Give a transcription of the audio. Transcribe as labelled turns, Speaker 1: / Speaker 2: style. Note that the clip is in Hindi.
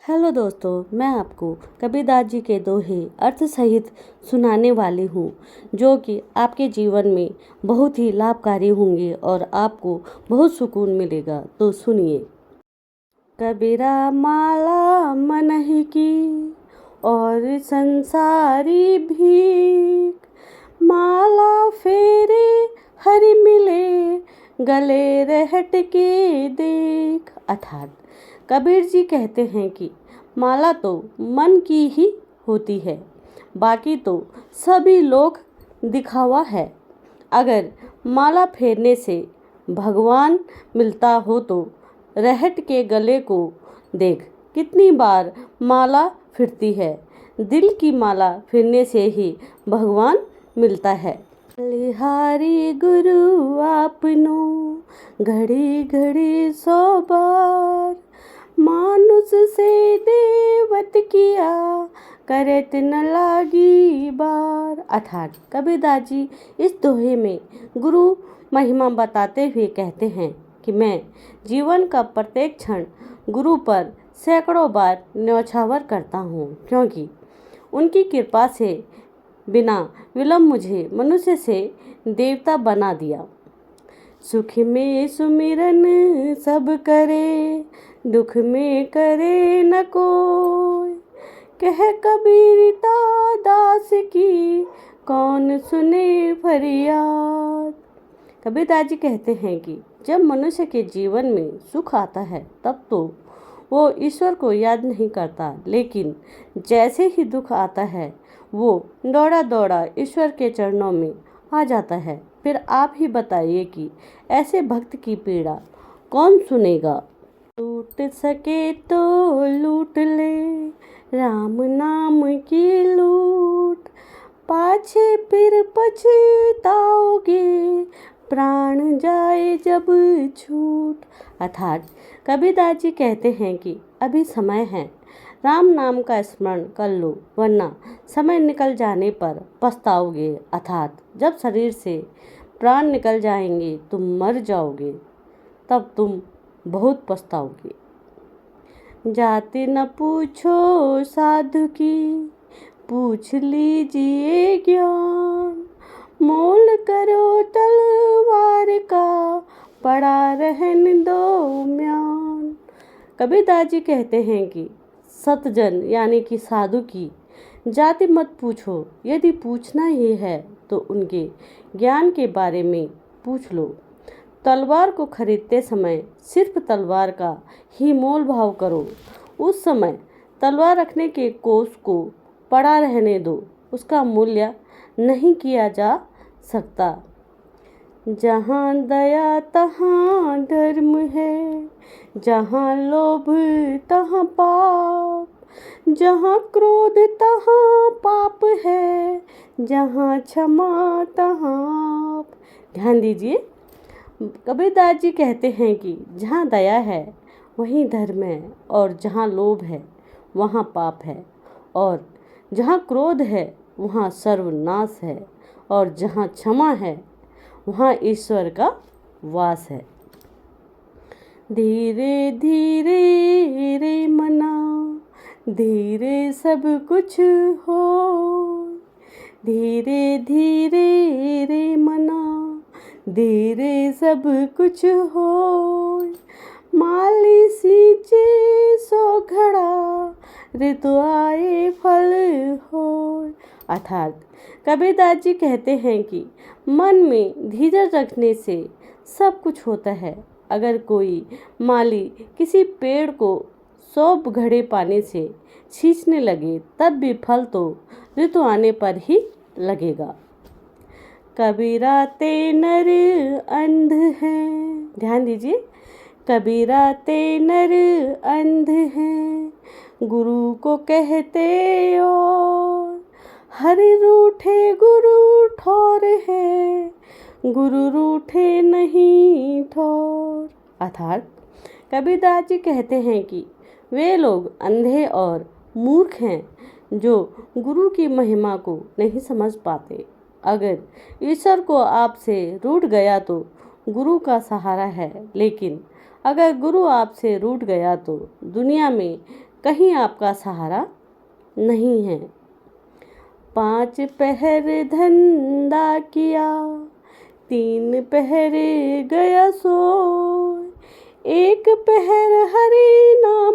Speaker 1: हेलो दोस्तों, मैं आपको कबीरदास जी के दोहे अर्थ सहित सुनाने वाली हूँ, जो कि आपके जीवन में बहुत ही लाभकारी होंगे और आपको बहुत सुकून मिलेगा। तो सुनिए। कबीरा माला मनहि की और संसारी भीख, माला फेरे हरि मिले गले रहट के देख। अर्थात कबीर जी कहते हैं कि माला तो मन की ही होती है, बाकी तो सभी लोग दिखावा है। अगर माला फेरने से भगवान मिलता हो तो रहट के गले को देख, कितनी बार माला फिरती है। दिल की माला फिरने से ही भगवान मिलता है। बलिहारी गुरु आपनो घड़ी घड़ी 100 बार, मानुष से देवत किया करत न लागी बार। अर्थात कबीरदास जी इस दोहे में गुरु महिमा बताते हुए कहते हैं कि मैं जीवन का प्रत्येक क्षण गुरु पर सैकड़ों बार न्यौछावर करता हूँ, क्योंकि उनकी कृपा से बिना विलम्ब मुझे मनुष्य से देवता बना दिया। सुख में सुमिरन सब करे, दुख में करे न कोई, कह कबीरता दास की कौन सुने फरियाद। कबीरदास जी कहते हैं कि जब मनुष्य के जीवन में सुख आता है तब तो वो ईश्वर को याद नहीं करता, लेकिन जैसे ही दुख आता है वो दौड़ा दौड़ा ईश्वर के चरणों में आ जाता है। फिर आप ही बताइए कि ऐसे भक्त की पीड़ा कौन सुनेगा। लूट सके तो लूट ले राम नाम की लूट, पाछे फिर पछताओगे प्राण जाए जब छूट। अर्थात कबीरदास जी कहते हैं कि अभी समय है, राम नाम का स्मरण कर लो, वरना समय निकल जाने पर पछताओगे। अर्थात जब शरीर से प्राण निकल जाएंगे, तुम मर जाओगे, तब तुम बहुत पछताओगे। जाति न पूछो साधु की, पूछ लीजिए ज्ञान, मोल करो तलवार का पड़ा रहन दो म्यान। कबीरदास जी कहते हैं कि सतजन यानी कि साधु की जाति मत पूछो, यदि पूछना ही है तो उनके ज्ञान के बारे में पूछ लो। तलवार को खरीदते समय सिर्फ तलवार का ही मोल भाव करो, उस समय तलवार रखने के कोष को पड़ा रहने दो, उसका मूल्य नहीं किया जा सकता। जहाँ दया तहाँ धर्म है, जहाँ लोभ तहाँ पाप, जहाँ क्रोध तहाँ पाप है, जहाँ क्षमा तहाँ आप। ध्यान दीजिए, कबीरदास जी कहते हैं कि जहाँ दया है वहीं धर्म है, और जहाँ लोभ है वहाँ पाप है, और जहाँ क्रोध है वहाँ सर्वनाश है, और जहाँ क्षमा है वहाँ ईश्वर का वास है। धीरे धीरे रे मना, धीरे सब कुछ हो, धीरे धीरे रे मना, धीरे सब कुछ हो, माली सींचे सो घड़ा, ऋतु आए फल हो। अर्थात कबीरदास जी कहते हैं कि मन में धीरज रखने से सब कुछ होता है। अगर कोई माली किसी पेड़ को 100 घड़े पानी से छींचने लगे तब भी फल तो ऋतु आने पर ही लगेगा। कबीरा ते नर अंध हैं, ध्यान दीजिए, कबीरा ते नर अंध हैं, गुरु को कहते और हरि रूठे गुरु ठौर है, गुरु रूठे नहीं ठौर। अर्थात कबीरदास जी कहते हैं कि वे लोग अंधे और मूर्ख हैं जो गुरु की महिमा को नहीं समझ पाते। अगर ईश्वर को आपसे रूठ गया तो गुरु का सहारा है, लेकिन अगर गुरु आपसे रूठ गया तो दुनिया में कहीं आपका सहारा नहीं है। 5 पहर धंधा किया, 3 पहर गया सो, 1 पहर हरि नाम